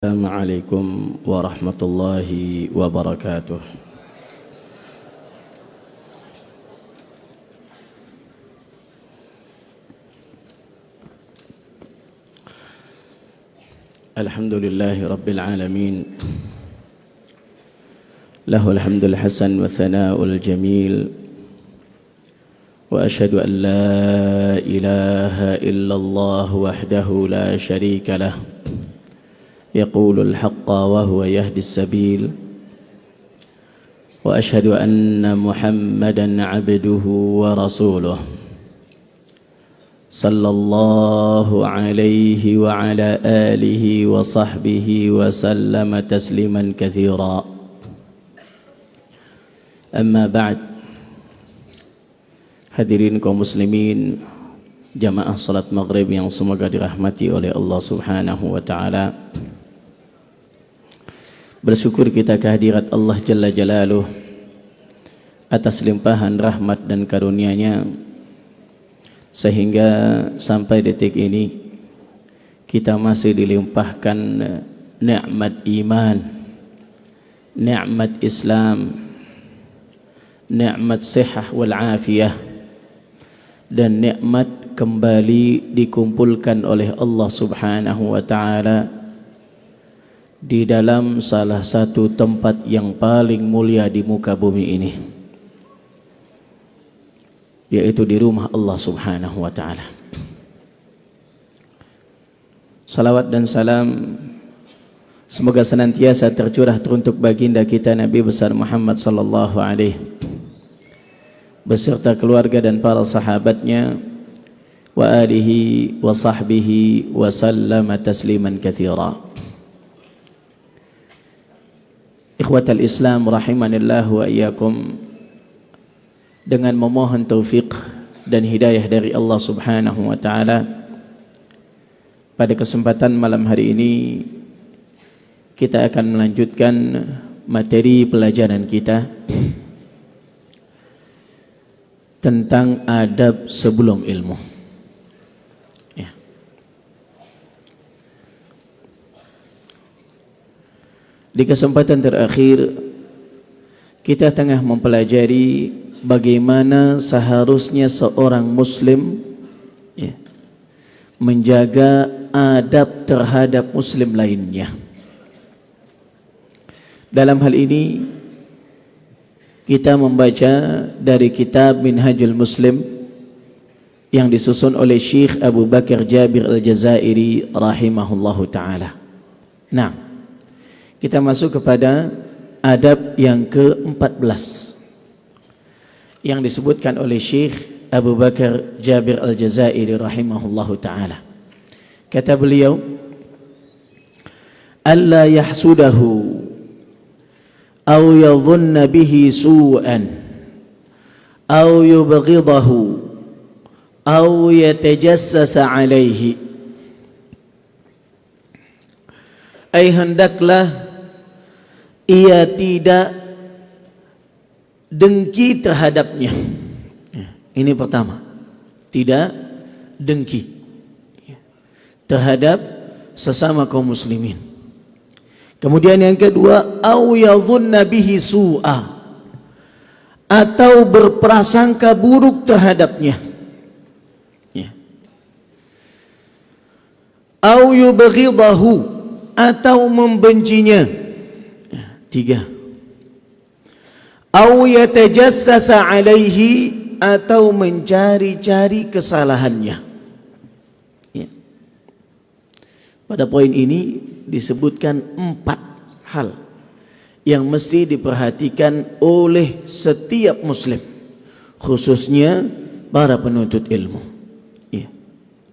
Assalamualaikum warahmatullahi wabarakatuh. Alhamdulillahi rabbil alamin. Lahul hamdul hasan wa thana'ul jamil. Wa ashhadu an la ilaha illallah wahdahu la sharika lah. يقول الحق وهو يهدي السبيل وأشهد أن محمدا عبده ورسوله صلى الله عليه وعلى آله وصحبه وسلم تسليما كثيرا أما بعد. Hadirin kaum muslimin, jamaah salat maghrib yang semoga dirahmati oleh Allah Subhanahu wa taala. Bersyukur kita kehadirat Allah Jalla Jalaluh atas limpahan rahmat dan karunia-Nya, sehingga sampai detik ini kita masih dilimpahkan nikmat iman, nikmat Islam, nikmat sihah wal afiyah, dan nikmat kembali dikumpulkan oleh Allah Subhanahu wa taala di dalam salah satu tempat yang paling mulia di muka bumi ini, yaitu di rumah Allah Subhanahu wa taala. Salawat dan salam semoga senantiasa tercurah teruntuk baginda kita Nabi besar Muhammad sallallahu alaihi beserta keluarga dan para sahabatnya, wa alihi wa sahbihi wa sallama tasliman katsira. Ikhwatal Islam rahimanillah wa iyyakum, dengan memohon taufik dan hidayah dari Allah Subhanahu wa taala, pada kesempatan malam hari ini kita akan melanjutkan materi pelajaran kita tentang adab sebelum ilmu. Di kesempatan terakhir kita tengah mempelajari bagaimana seharusnya seorang muslim menjaga adab terhadap muslim lainnya. Dalam hal ini kita membaca dari kitab Minhajul Muslim yang disusun oleh Syekh Abu Bakar Jabir Al-Jazairi rahimahullahu taala. Nah, kita masuk kepada adab yang ke-14 yang disebutkan oleh Syekh Abu Bakar Jabir Al-Jazairi rahimahullahu ta'ala. Kata beliau, alla yahsudahu aw yadhunna bihi su'an aw yubghidahu aw yatajassasa alaihi. Ai hendaklah ia tidak dengki terhadapnya. Ini pertama, tidak dengki terhadap sesama kaum muslimin. Kemudian yang kedua, au yadhunna bihi su'a, atau berprasangka buruk terhadapnya. Au yubghidahu, atau membencinya. Tiga. Au yatajassasa alaihi, atau mencari-cari kesalahannya. Pada poin ini disebutkan 4 hal yang mesti diperhatikan oleh setiap muslim, khususnya para penuntut ilmu.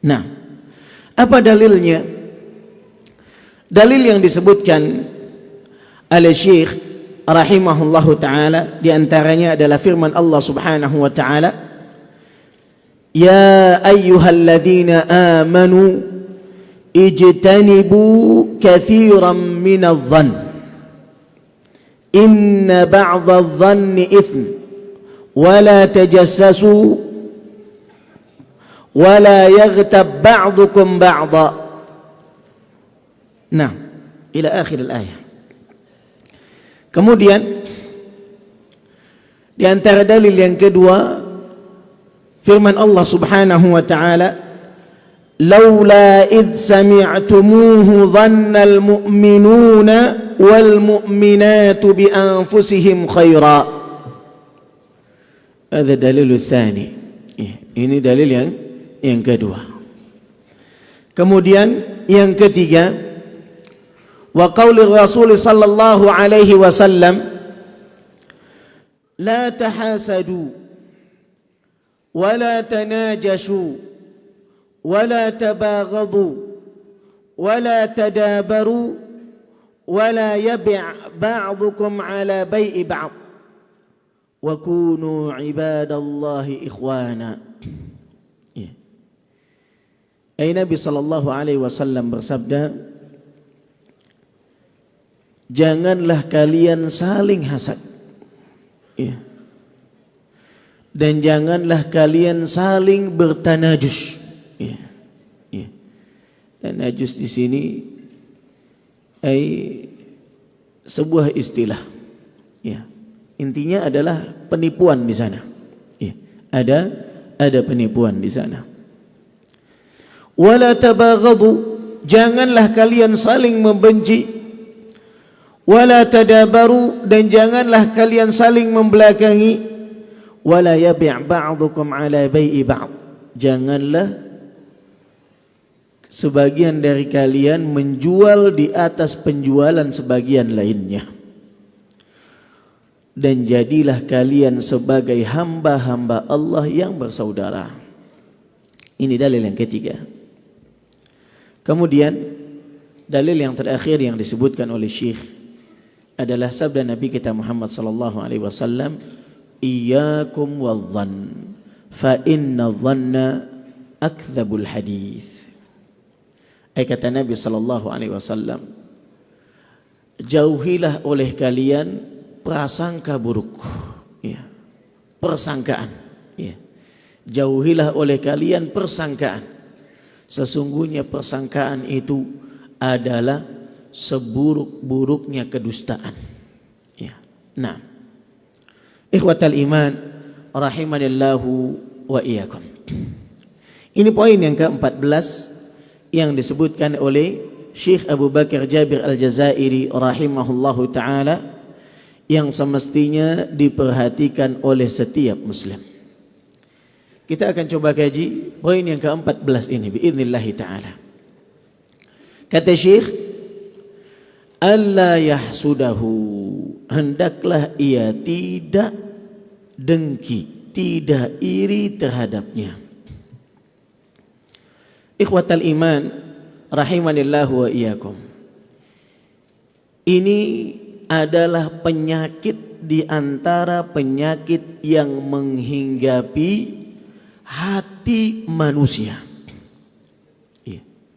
Nah, apa dalilnya? Dalil yang disebutkan oleh Syekh rahimahullahu taala di antaranya adalah firman Allah Subhanahu wa taala, ya ayyuhalladzina amanu ijtanibu katsiran minadh-dhann inna ba'dadh-dhanni itsm wa la tajassasu wa la yaghtab ba'dukum ba'dha. Nah, ila akhir al-ayah. Kemudian di antara dalil yang kedua, firman Allah Subhanahu wa taala, laula id sami'tumuhu dhannal mu'minuna wal mu'minatu bi anfusihim khaira. Ada dalil tsani. Ini dalil yang kedua. Kemudian yang ketiga, wa qauli Rasul sallallahu alaihi wasallam, la tahasadu wa la tanajashu wa la tabaghadu wa la tadabaru wa la yabi' ba'dukum ala bai'i ba'd wa kunu ibadallahi ikhwana. Nabi sallallahu alaihi wasallam bersabda, janganlah kalian saling hasad, dan janganlah kalian saling bertanajus. Tanajus di sini sebuah istilah. Intinya adalah penipuan di sana. Ada penipuan di sana. Wala tabaghadu, janganlah kalian saling membenci. Wala tadabaru, dan janganlah kalian saling membelakangi. Wala yabi' ba'dukum ala bai'i ba'd, janganlah sebagian dari kalian menjual di atas penjualan sebagian lainnya. Dan jadilah kalian sebagai hamba-hamba Allah yang bersaudara. Ini dalil yang ketiga. Kemudian dalil yang terakhir yang disebutkan oleh Syekh adalah sabda Nabi kita Muhammad sallallahu alaihi wasallam, iyyakum wadh-dhann fa inna dhanna akdzabul hadits. Kata Nabi sallallahu alaihi wasallam, jauhilah oleh kalian prasangka buruk, persangkaan. Jauhilah oleh kalian persangkaan. Sesungguhnya persangkaan itu adalah seburuk-buruknya kedustaan. Nah, ikhwatal iman rahimanillahu wa iyyakum. Ini poin yang ke-14 yang disebutkan oleh Syekh Abu Bakar Jabir Al-Jazairi rahimahullahu taala, yang semestinya diperhatikan oleh setiap muslim. Kita akan coba kaji poin yang ke-14 ini biidznillah taala. Kata Syekh, alla yahsudahu, hendaklah ia tidak dengki, tidak iri terhadapnya. Ikhwatal iman rahimanillahu wa iyyakum. Ini adalah penyakit di antara penyakit yang menghinggapi hati manusia.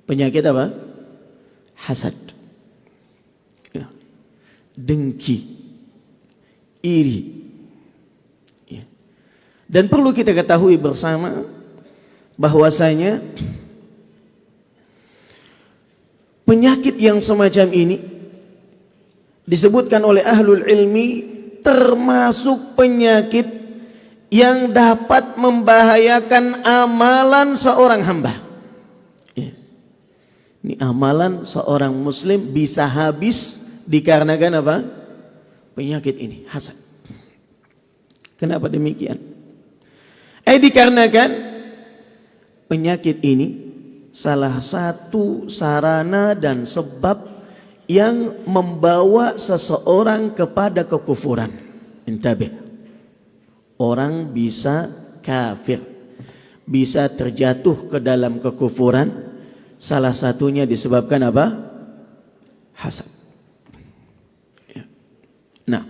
Penyakit apa? Hasad, dengki, iri. Dan perlu kita ketahui bersama bahwasanya penyakit yang semacam ini disebutkan oleh ahlul ilmi termasuk penyakit yang dapat membahayakan amalan seorang hamba. Ini amalan seorang muslim bisa habis dikarenakan apa? Penyakit ini, hasad. Kenapa demikian? Dikarenakan penyakit ini salah satu sarana dan sebab yang membawa seseorang kepada kekufuran. Intabih. Orang bisa kafir, bisa terjatuh ke dalam kekufuran, salah satunya disebabkan apa? Hasad. Nah,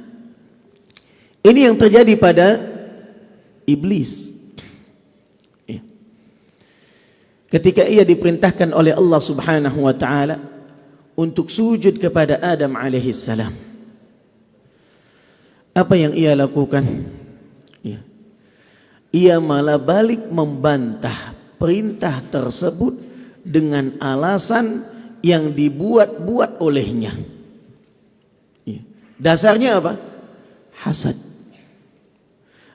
ini yang terjadi pada iblis. Ketika ia diperintahkan oleh Allah Subhanahu wa taala untuk sujud kepada Adam alaihi salam, apa yang ia lakukan? Ia malah balik membantah perintah tersebut dengan alasan yang dibuat-buat olehnya. Dasarnya apa? Hasad.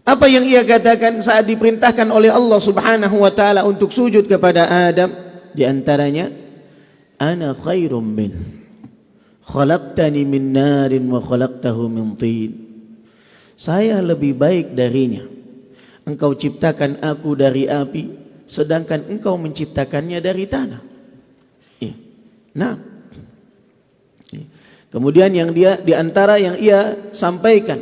Apa yang ia katakan saat diperintahkan oleh Allah Subhanahu wa taala untuk sujud kepada Adam? Di antaranya, ana khairum min, khalaqtani min narin wa khalaqtahu min tin. Saya lebih baik darinya. Engkau ciptakan aku dari api, sedangkan engkau menciptakannya dari tanah. Nah, kemudian yang dia di antara yang ia sampaikan,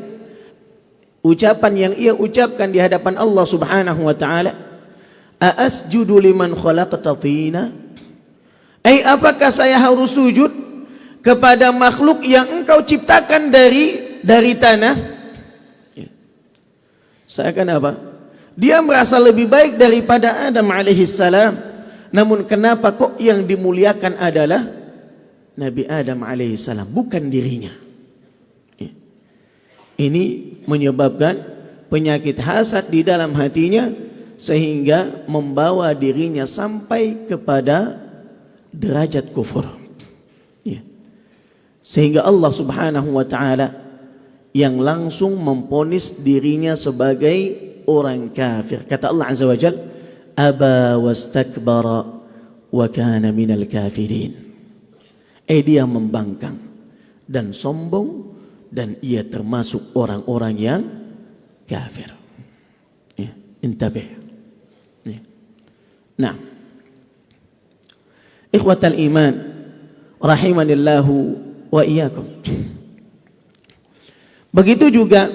ucapan yang ia ucapkan di hadapan Allah Subhanahu wa taala, aasjudu liman khalaqta tina? Apakah saya harus sujud kepada makhluk yang engkau ciptakan dari tanah? Seakan apa? Dia merasa lebih baik daripada Adam alaihissalam. Namun kenapa kok yang dimuliakan adalah Nabi Adam alaihissalam, bukan dirinya? Ini menyebabkan penyakit hasad di dalam hatinya, sehingga membawa dirinya sampai kepada derajat kufur. Sehingga Allah Subhanahu wa taala yang langsung memponis dirinya sebagai orang kafir. Kata Allah Azza wa Jalla, aba wastakbara wa kana minal kafirin. Dia membangkang dan sombong, dan ia termasuk orang-orang yang kafir. Intabih. Nah, ikhwatal iman rahimanillahu wa iyyakum. Begitu juga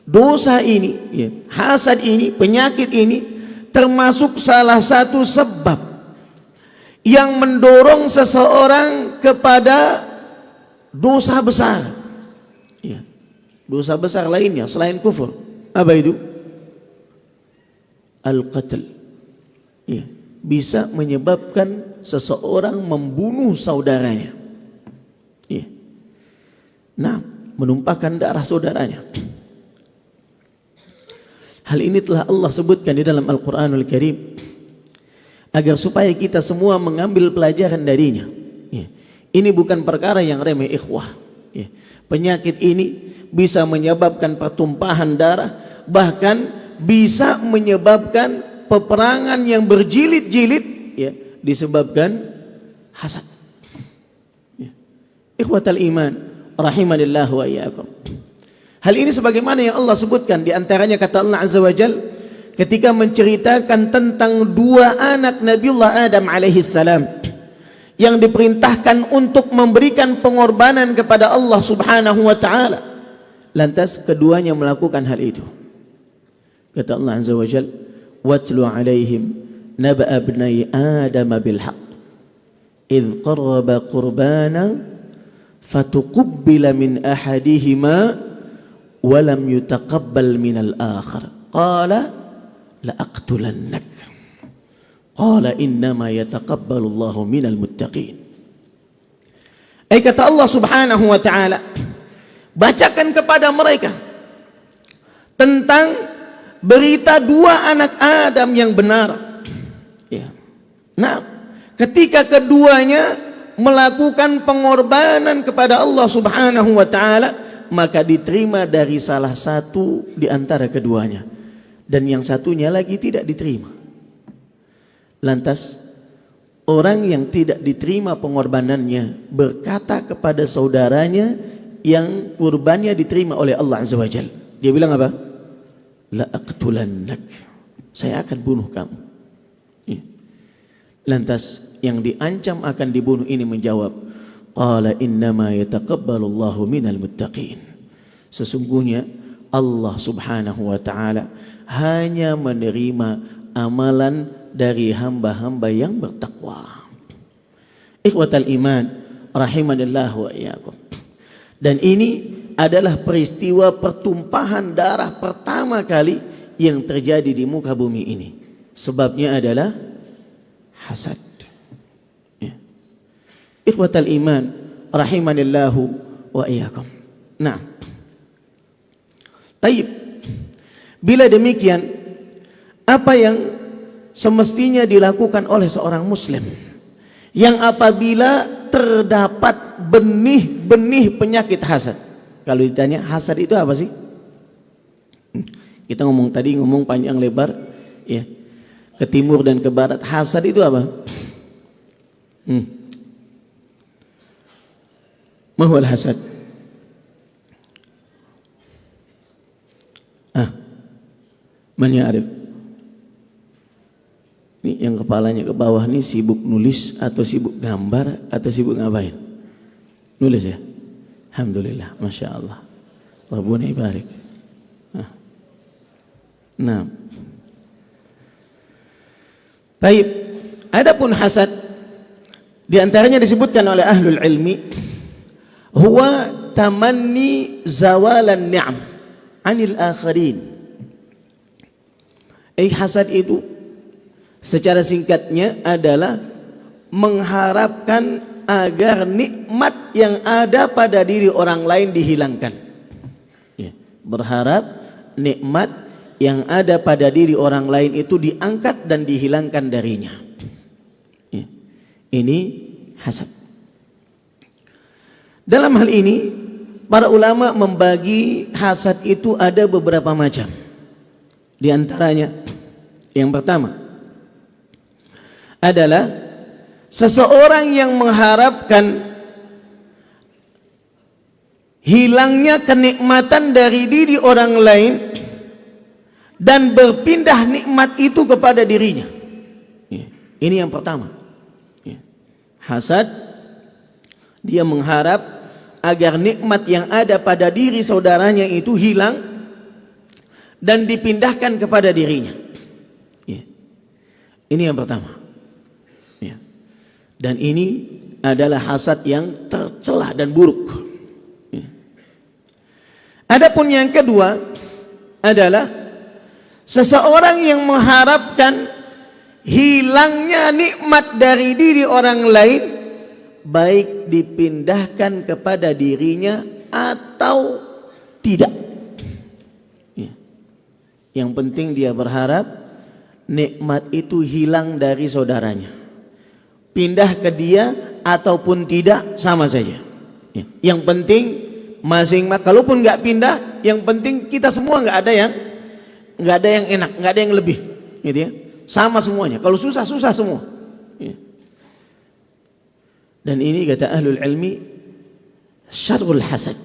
dosa ini, hasad ini, penyakit ini termasuk salah satu sebab yang mendorong seseorang kepada dosa besar. Dosa besar lainnya selain kufur. Apa itu? Al-qatl. Bisa menyebabkan seseorang membunuh saudaranya. Nah, menumpahkan darah saudaranya. Hal ini telah Allah sebutkan di dalam Al-Quranul Karim, agar supaya kita semua mengambil pelajaran darinya. Ini bukan perkara yang remeh, ikhwah. Penyakit ini bisa menyebabkan pertumpahan darah, bahkan bisa menyebabkan peperangan yang berjilid-jilid, disebabkan hasad. Ikhwatal iman rahimanillah wa iyyakum. Hal ini sebagaimana yang Allah sebutkan, di antaranya kata Allah Azza wa Jalla ketika menceritakan tentang dua anak Nabiullah Adam alaihissalam yang diperintahkan untuk memberikan pengorbanan kepada Allah Subhanahu wa taala. Lantas keduanya melakukan hal itu. Kata Allah Azza wa Jalla, "Watlu 'alaihim naba'a ibnai Adam bil haqq idh qarraba qurbana fatuqabbala min ahadihima wa lam yutaqabbal min al-akhar qala la aqtulannak qala innama yataqabbalu Allahu minal muttaqin." Kata Allah Subhanahu wa taala, bacakan kepada mereka tentang berita dua anak Adam yang benar. Nah, ketika keduanya melakukan pengorbanan kepada Allah Subhanahu wa taala, maka diterima dari salah satu di antara keduanya, dan yang satunya lagi tidak diterima. Lantas orang yang tidak diterima pengorbanannya berkata kepada saudaranya yang kurbannya diterima oleh Allah Azza wa Jalla. Dia bilang apa? La aqtulannak, saya akan bunuh kamu. Lantas yang diancam akan dibunuh ini menjawab, qala innama yataqabbalu Allahu minal muttaqin. Sesungguhnya Allah Subhanahu wa taala hanya menerima amalan dari hamba-hamba yang bertakwa. Ikhwatal iman rahimanillahu wa iyyakum. Dan ini adalah peristiwa pertumpahan darah pertama kali yang terjadi di muka bumi ini. Sebabnya adalah hasad. Ikhwatal iman rahimanillahu wa iyyakum. Nah, taib. Bila demikian, apa yang semestinya dilakukan oleh seorang muslim yang apabila terdapat benih-benih penyakit hasad. Kalau ditanya hasad itu apa sih? Kita ngomong panjang lebar ya, ke timur dan ke barat. Hasad itu apa? Mahwal hasad. Man ya'rif? Ini yang kepalanya ke bawah nih sibuk nulis atau sibuk gambar atau sibuk ngapain? Nulis ya? Alhamdulillah, Masya Allah. Rabbuna ibarik. Nah, taib. Adapun hasad, di antaranya disebutkan oleh ahlul ilmi, huwa tamanni zawalan ni'am anil akharin. Hasad itu secara singkatnya adalah mengharapkan agar nikmat yang ada pada diri orang lain dihilangkan. Ya, berharap nikmat yang ada pada diri orang lain itu diangkat dan dihilangkan darinya. Ya, ini hasad. Dalam hal ini para ulama membagi hasad itu ada beberapa macam. Di antaranya yang pertama adalah seseorang yang mengharapkan hilangnya kenikmatan dari diri orang lain dan berpindah nikmat itu kepada dirinya. Ini yang pertama. Hasad, dia mengharap agar nikmat yang ada pada diri saudaranya itu hilang dan dipindahkan kepada dirinya. Ini yang pertama. Dan ini adalah hasad yang tercela dan buruk. Adapun yang kedua adalah seseorang yang mengharapkan hilangnya nikmat dari diri orang lain, baik dipindahkan kepada dirinya atau tidak. Yang penting dia berharap nikmat itu hilang dari saudaranya. Pindah ke dia ataupun tidak sama saja. Yang penting masing-masing, kalaupun nggak pindah, yang penting kita semua nggak ada yang enak, nggak ada yang lebih, gitu ya. Sama semuanya. Kalau susah semua. Dan ini kata ahlul ilmi syarrul hasad.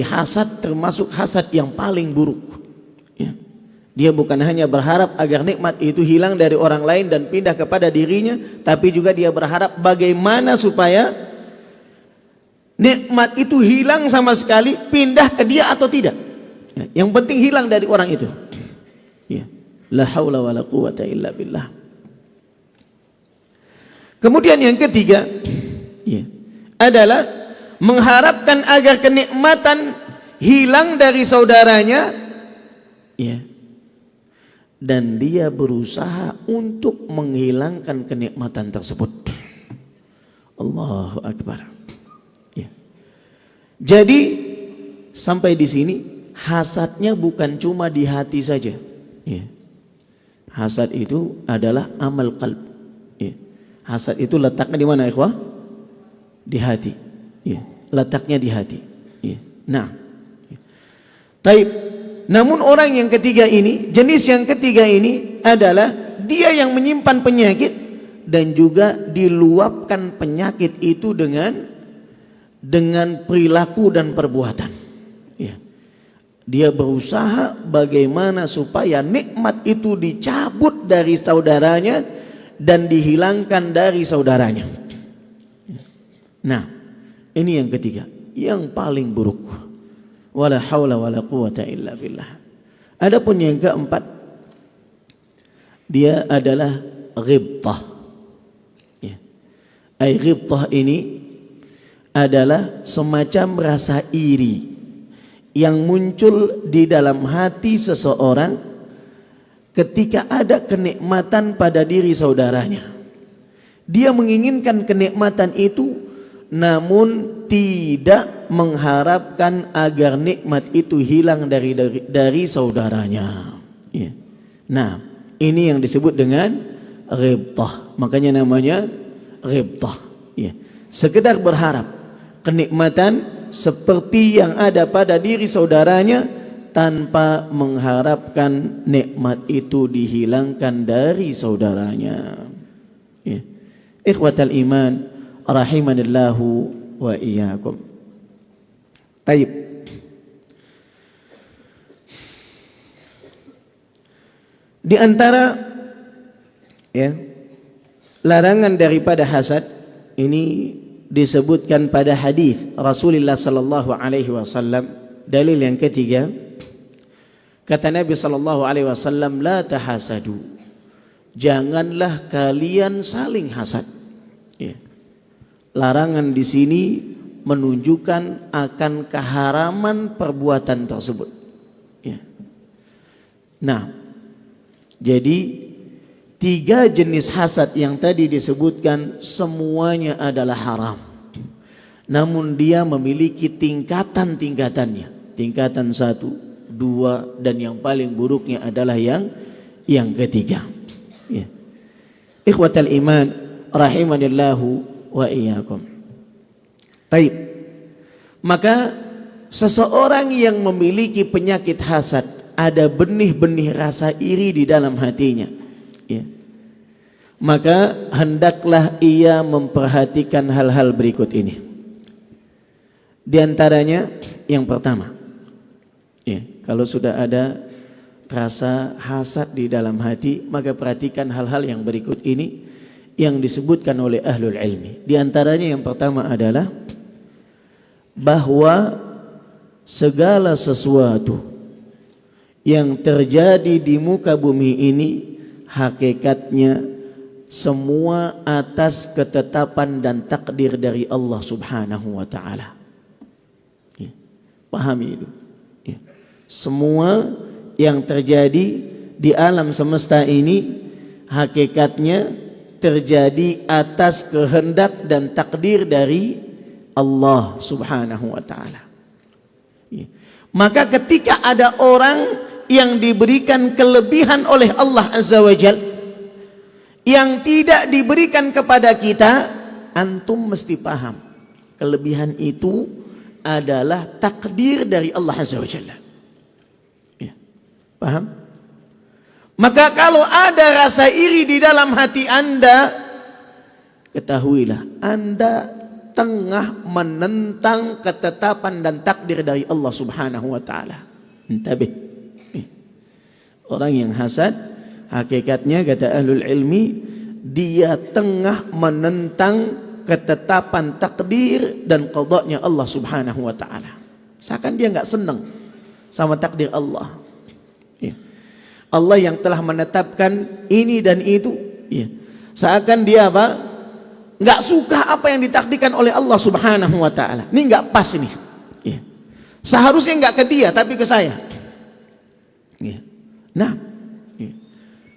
Hasad termasuk hasad yang paling buruk. Dia bukan hanya berharap agar nikmat itu hilang dari orang lain dan pindah kepada dirinya, tapi juga dia berharap bagaimana supaya nikmat itu hilang sama sekali, pindah ke dia atau tidak. Yang penting hilang dari orang itu. La haula wala quwata illa billah. Kemudian yang ketiga adalah mengharapkan agar kenikmatan hilang dari saudaranya, dan dia berusaha untuk menghilangkan kenikmatan tersebut. Allahu Akbar. Jadi sampai di sini hasadnya bukan cuma di hati saja. Hasad itu adalah amal qalb. Hasad itu letaknya di mana, ikhwah? Di hati. Letaknya di hati. Nah, taib. Namun orang yang ketiga ini, jenis yang ketiga ini adalah dia yang menyimpan penyakit dan juga diluapkan penyakit itu dengan perilaku dan perbuatan. Dia berusaha bagaimana supaya nikmat itu dicabut dari saudaranya dan dihilangkan dari saudaranya. Nah, ini yang ketiga, yang paling buruk. Wala haula wala quwata illa billah. Adapun yang keempat, dia adalah ghibtah. Ghibtah ini adalah semacam rasa iri yang muncul di dalam hati seseorang ketika ada kenikmatan pada diri saudaranya. Dia menginginkan kenikmatan itu, namun tidak mengharapkan agar nikmat itu hilang dari saudaranya. Nah, ini yang disebut dengan ghibtah. Makanya namanya ghibtah, ya. Sekedar berharap kenikmatan seperti yang ada pada diri saudaranya tanpa mengharapkan nikmat itu dihilangkan dari saudaranya. Ya. Ikhwatal iman rahimanillahu wa iyyakum. Taib. Di antara ya larangan daripada hasad ini disebutkan pada hadis Rasulullah sallallahu alaihi wasallam. Dalil yang ketiga, kata Nabi sallallahu alaihi wasallam, la tahasadu, janganlah kalian saling hasad. Ya. Larangan di sini menunjukkan akan keharaman perbuatan tersebut. Ya. Nah, jadi 3 jenis hasad yang tadi disebutkan semuanya adalah haram. Namun dia memiliki tingkatan-tingkatannya. Tingkatan 1, 2, dan yang paling buruknya adalah yang ketiga. Ya. Ikhwatal iman rahimanillahu wa iyyakum. Taib. Maka seseorang yang memiliki penyakit hasad, ada benih-benih rasa iri di dalam hatinya, ya. Maka hendaklah ia memperhatikan hal-hal berikut ini. Di antaranya yang pertama, ya, kalau sudah ada rasa hasad di dalam hati, maka perhatikan hal-hal yang berikut ini yang disebutkan oleh ahlul ilmi. Di antaranya yang pertama adalah bahwa segala sesuatu yang terjadi di muka bumi ini hakikatnya semua atas ketetapan dan takdir dari Allah Subhanahu wa taala. Ya, pahami itu. Ya. Semua yang terjadi di alam semesta ini hakikatnya terjadi atas kehendak dan takdir dari Allah Subhanahu wa taala. Ya. Maka ketika ada orang yang diberikan kelebihan oleh Allah Azza wa Jal yang tidak diberikan kepada kita, antum mesti paham kelebihan itu adalah takdir dari Allah Azza wa Jalla. Ya. Paham? Maka kalau ada rasa iri di dalam hati anda, ketahuilah anda tengah menentang ketetapan dan takdir dari Allah Subhanahu wa taala. Intabih. Orang yang hasad hakikatnya kata ahlul ilmi, dia tengah menentang ketetapan takdir dan qadanya Allah Subhanahu wa taala. Seakan dia enggak senang sama takdir Allah. Ya. Allah yang telah menetapkan ini dan itu, ya. Seakan dia apa? Enggak suka apa yang ditakdirkan oleh Allah Subhanahu wa taala. Ini enggak pas ini. Ya. Seharusnya enggak ke dia tapi ke saya. Ya. Nah, ya.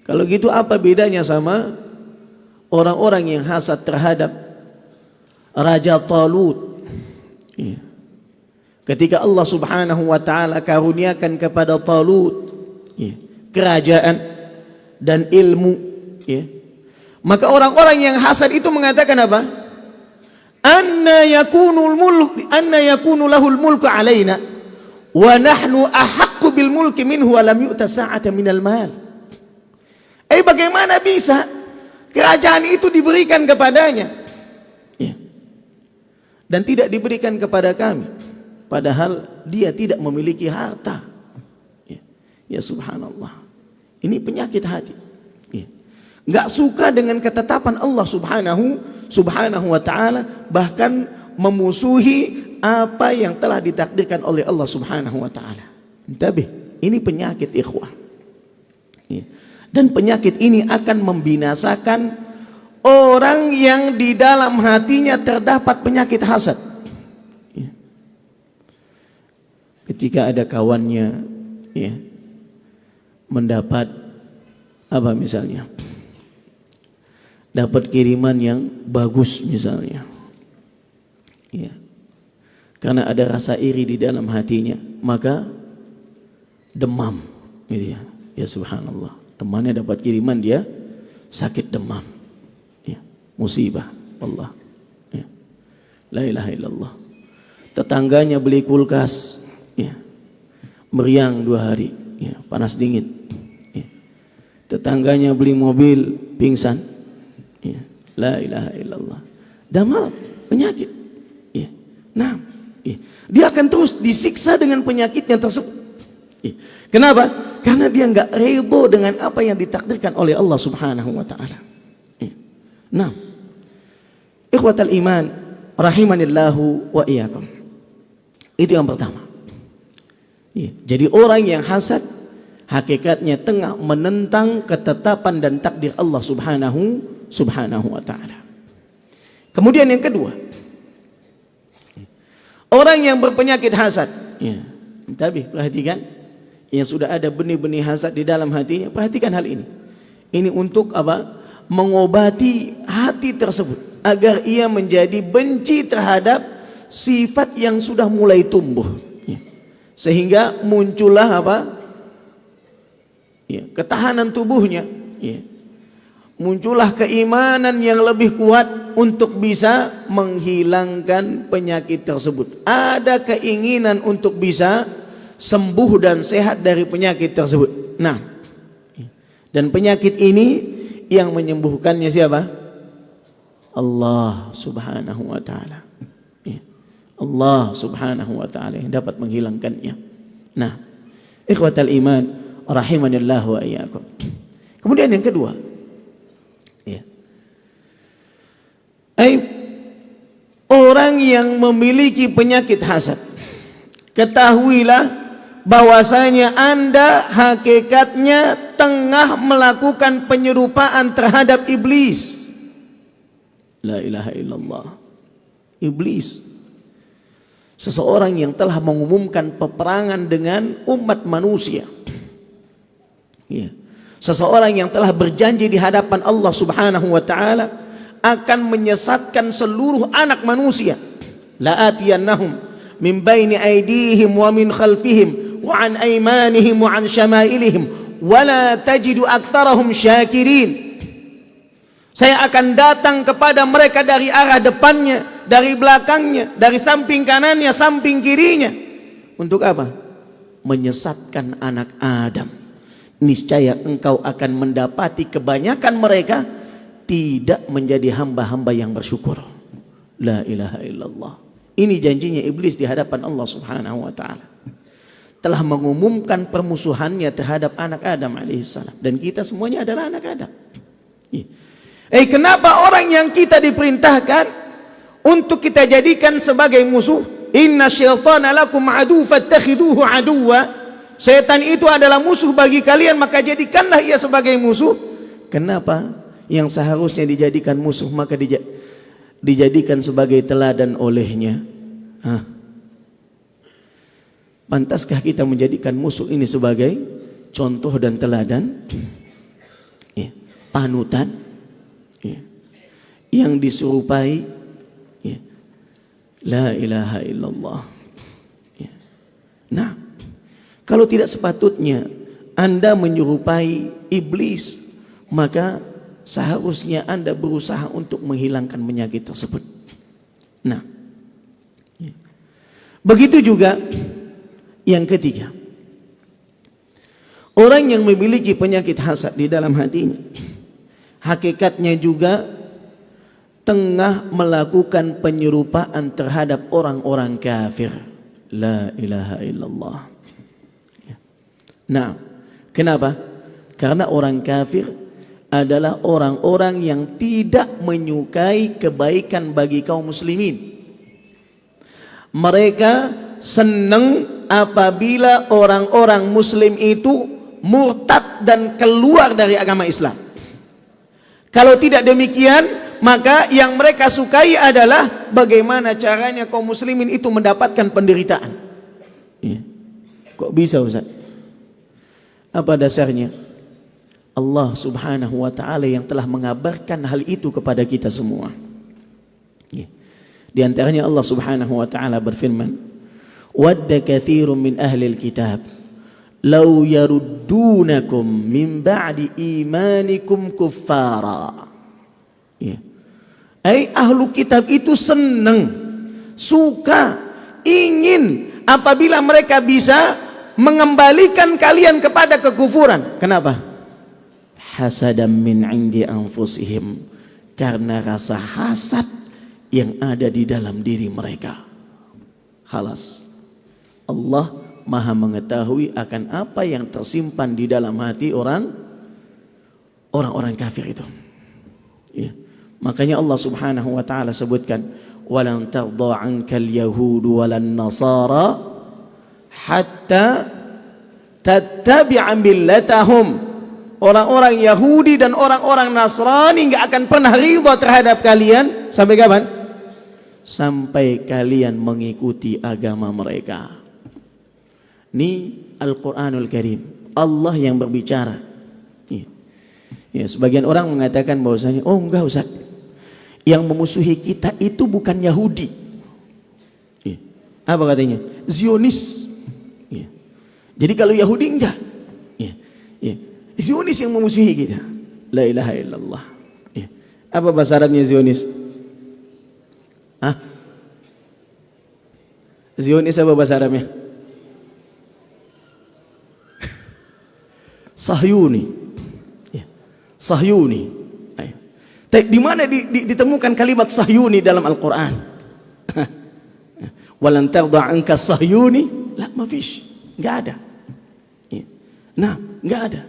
Kalau gitu apa bedanya sama orang-orang yang hasad terhadap Raja Talut? Ya. Ketika Allah Subhanahu wa taala karuniakan kepada Talut, ya, kerajaan dan ilmu, ya. Maka orang-orang yang hasad itu mengatakan apa? Anna yakunu lahul mulku alaina wa nahnu ahaqqu bil mulki minhu wa lam yu'ta sa'atan minal mal. Bagaimana bisa kerajaan itu diberikan kepadanya, ya, dan tidak diberikan kepada kami, padahal dia tidak memiliki harta. Ya, ya subhanallah. Ini penyakit hati. Ya. Nggak suka dengan ketetapan Allah Subhanahu wa taala, bahkan memusuhi apa yang telah ditakdirkan oleh Allah Subhanahu wa taala. Tapi ini penyakit ikhwah. Ya. Dan penyakit ini akan membinasakan orang yang di dalam hatinya terdapat penyakit hasad. Ya. Ketika ada kawannya, ya, mendapat apa misalnya, dapat kiriman yang bagus misalnya, ya, karena ada rasa iri di dalam hatinya, maka demam, gitu ya. Ya subhanallah, temannya dapat kiriman, dia sakit demam, ya, musibah. Allah. Ya. La ilaha illallah. Tetangganya beli kulkas, ya. Meriang 2 hari, ya. Panas dingin. Ya. Tetangganya beli mobil, pingsan. Ya. La ilaha illallah. Damal, penyakit. Ya. Nah, ya. Dia akan terus disiksa dengan penyakitnya tersebut. Ya. Kenapa? Karena dia enggak ridho dengan apa yang ditakdirkan oleh Allah Subhanahu wa taala. Ya. Nah, ikhwatal iman rahimanillahu wa iyyakum. Itu yang pertama. Ya. Jadi orang yang hasad hakikatnya tengah menentang ketetapan dan takdir Allah Subhanahu wa taala. Kemudian yang kedua, orang yang berpenyakit hasad, ya. Tapi perhatikan, yang sudah ada benih-benih hasad di dalam hatinya, perhatikan hal ini. Ini untuk apa? Mengobati hati tersebut agar ia menjadi benci terhadap sifat yang sudah mulai tumbuh, ya. Sehingga muncullah apa? Ya, ketahanan tubuhnya, ya. Muncullah keimanan yang lebih kuat untuk bisa menghilangkan penyakit tersebut. Ada keinginan untuk bisa sembuh dan sehat dari penyakit tersebut. Nah, dan penyakit ini yang menyembuhkannya siapa? Allah Subhanahu wa taala. Allah Subhanahu wa taala yang dapat menghilangkannya. Nah, ikhwatal iman rahimanillah wa iyyakum. Kemudian yang kedua, ya. Orang yang memiliki penyakit hasad, ketahuilah bahwasanya Anda hakikatnya tengah melakukan penyerupaan terhadap iblis. La ilaha illallah. Iblis, seseorang yang telah mengumumkan peperangan dengan umat manusia, ya. Seseorang yang telah berjanji di hadapan Allah Subhanahu wa taala akan menyesatkan seluruh anak manusia. La atiyannahum min baini aydihim wa min khalfihim wa an aymanihim wa an syama'ilihim wa la tajidu aktsarahum syakirin. Saya akan datang kepada mereka dari arah depannya, dari belakangnya, dari samping kanannya, samping kirinya. Untuk apa? Menyesatkan anak Adam. Niscaya engkau akan mendapati kebanyakan mereka tidak menjadi hamba-hamba yang bersyukur. La ilaha illallah. Ini janjinya iblis di hadapan Allah Subhanahu wa taala. Telah mengumumkan permusuhannya terhadap anak Adam alaihissalam, dan kita semuanya adalah anak Adam. Kenapa orang yang kita diperintahkan untuk kita jadikan sebagai musuh? Inna syaitana lakum adu fattakhiduhu aduwa. Setan itu adalah musuh bagi kalian, maka jadikanlah ia sebagai musuh. Kenapa yang seharusnya dijadikan musuh maka dijadikan sebagai teladan olehnya? Pantaskah kita menjadikan musuh ini sebagai contoh dan teladan, ya, panutan, ya, yang diserupai, ya. La ilaha illallah, ya. Nah, kalau tidak sepatutnya Anda menyerupai iblis, maka seharusnya Anda berusaha untuk menghilangkan penyakit tersebut. Nah, ya. Begitu juga yang ketiga, orang yang memiliki penyakit hasad di dalam hatinya, hakikatnya juga tengah melakukan penyerupaan terhadap orang-orang kafir. La ilaha illallah. Nah, kenapa? Karena orang kafir adalah orang-orang yang tidak menyukai kebaikan bagi kaum muslimin. Mereka senang apabila orang-orang muslim itu murtad dan keluar dari agama Islam. Kalau tidak demikian, maka yang mereka sukai adalah bagaimana caranya kaum muslimin itu mendapatkan penderitaan. Ya. Kok bisa, Ustaz? Apa dasarnya? Allah Subhanahu wa taala yang telah mengabarkan hal itu kepada kita semua. Di antaranya Allah Subhanahu wa taala berfirman, "Wadda katsirun min ahli alkitab law yaruddunakum min ba'di imanikum kuffara." Ahlu kitab itu senang, suka, ingin apabila mereka bisa mengembalikan kalian kepada kekufuran. Kenapa? Hasadam min indi anfusihim, karena rasa hasad yang ada di dalam diri mereka. Khalas, Allah Maha mengetahui akan apa yang tersimpan di dalam hati orang-orang kafir itu. Ya. Makanya Allah Subhanahu wa taala sebutkan, walan tardha 'ankal yahud walan nasara hatta tattabi'a millatahum. Orang-orang Yahudi dan orang-orang Nasrani enggak akan pernah ridha terhadap kalian sampai kapan? Sampai kalian mengikuti agama mereka. Ini Al-Quranul Karim, Allah yang berbicara. Ya, sebagian orang mengatakan bahwasanya, oh enggak Ustaz, yang memusuhi kita itu bukan Yahudi. Ya. Apa katanya? Zionis. Ya. Jadi kalau Yahudi enggak. Ya. Ya. Zionis yang memusuhi kita. La ilaha illallah. Ya. Apa bahasa Arabnya Zionis? Hah? Zionis apa bahasa Arabnya? Sahyuni. Ya. Sahyuni. Di mana ditemukan kalimat Sahyuni dalam Al-Quran? Walan tardha 'anka Sahyuni, la mafish, enggak ada. Nah, enggak ada.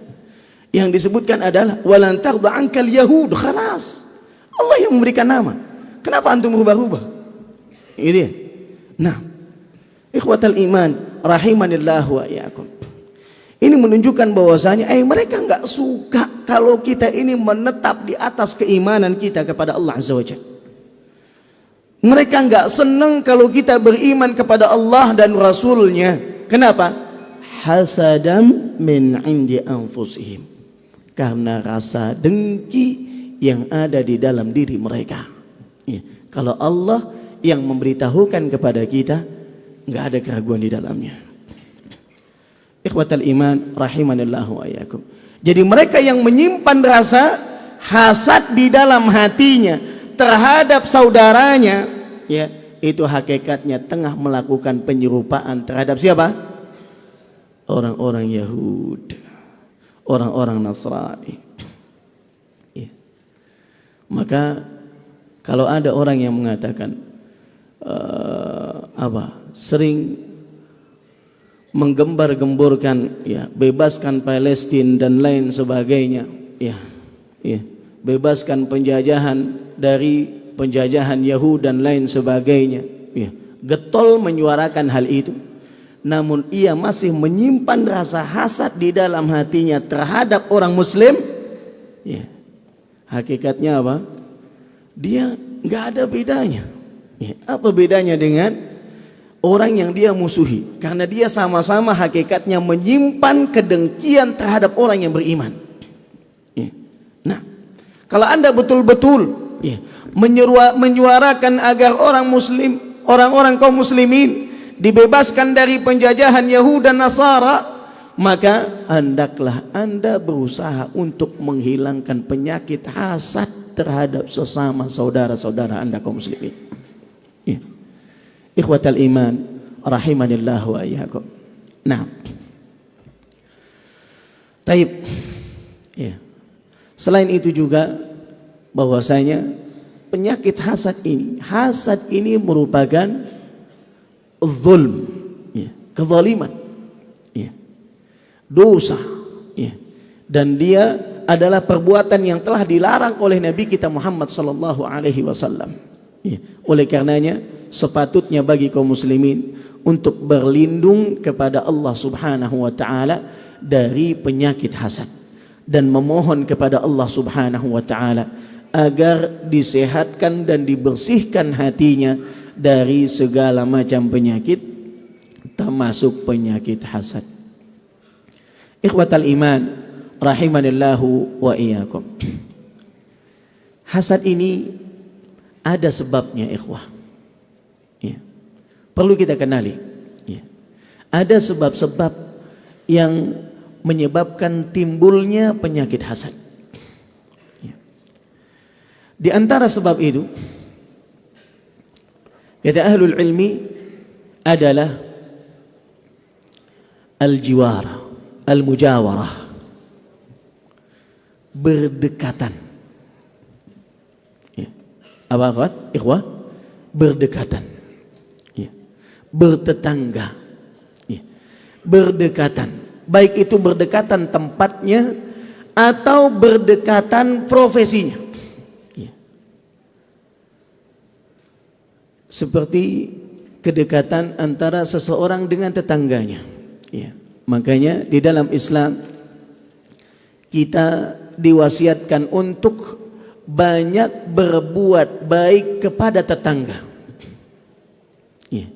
Yang disebutkan adalah walan tardha 'ankal yahud, khalas. Allah yang memberikan nama. Kenapa antum berubah-ubah? Ini dia. Nah, ikhwatal iman rahimanillah wa iyyakum. Ini menunjukkan bahwasanya mereka enggak suka kalau kita ini menetap di atas keimanan kita kepada Allah Azza wa Jalla. Mereka enggak senang kalau kita beriman kepada Allah dan Rasulnya. Kenapa? Hasadam min indi anfusihim, karena rasa dengki yang ada di dalam diri mereka. Ya. Kalau Allah yang memberitahukan kepada kita, enggak ada keraguan di dalamnya. Ikhwatal iman rahimanillahu wa iyyakum. Jadi mereka yang menyimpan rasa hasad di dalam hatinya terhadap saudaranya, ya, itu hakikatnya tengah melakukan penyerupaan terhadap siapa? Orang-orang Yahudi, orang-orang Nasrani. Ya. Maka kalau ada orang yang mengatakan sering menggembar-gemborkan, ya, bebaskan Palestina dan lain sebagainya, ya, ya, bebaskan penjajahan dari penjajahan Yahudi dan lain sebagainya, ya, getol menyuarakan hal itu, namun ia masih menyimpan rasa hasad di dalam hatinya terhadap orang Muslim, ya, hakikatnya apa? Dia nggak ada bedanya. Ya, apa bedanya dengan orang yang dia musuhi? Karena dia sama-sama hakikatnya menyimpan kedengkian terhadap orang yang beriman. Ya. Nah, kalau anda betul-betul, ya, menyuarakan agar orang Muslim, orang-orang kaum muslimin dibebaskan dari penjajahan Yahudi dan Nasara, maka hendaklah anda berusaha untuk menghilangkan penyakit hasad terhadap sesama saudara-saudara anda kaum muslimin. Ya. Ikhwatal iman rahimanillah wa iyyakum. Nah, taib, ya. Selain itu juga bahwasanya penyakit hasad ini merupakan zulm, ya, kezaliman, ya, dosa, ya, dan dia adalah perbuatan yang telah dilarang oleh Nabi kita Muhammad sallallahu alaihi wasallam. Ya. Oleh karenanya sepatutnya bagi kaum muslimin untuk berlindung kepada Allah Subhanahu wa taala dari penyakit hasad dan memohon kepada Allah Subhanahu wa taala agar disehatkan dan dibersihkan hatinya dari segala macam penyakit termasuk penyakit hasad. Ikhwatal iman rahimanillahu wa iyyakum. Hasad ini ada sebabnya, ikhwah. Ya. Perlu kita kenali. Ya. Ada sebab-sebab yang menyebabkan timbulnya penyakit hasad. Ya. Di antara sebab itu, kata ahlul ilmi, adalah al-jiwar, al-mujawarah, berdekatan. Ya. Apa akhwat? Ikhwah? Berdekatan. Ya. Bertetangga. Ya. Berdekatan. Baik itu berdekatan tempatnya atau berdekatan profesinya. Ya. Seperti kedekatan antara seseorang dengan tetangganya. Ya. Makanya di dalam Islam kita diwasiatkan untuk banyak berbuat baik kepada tetangga. Ya.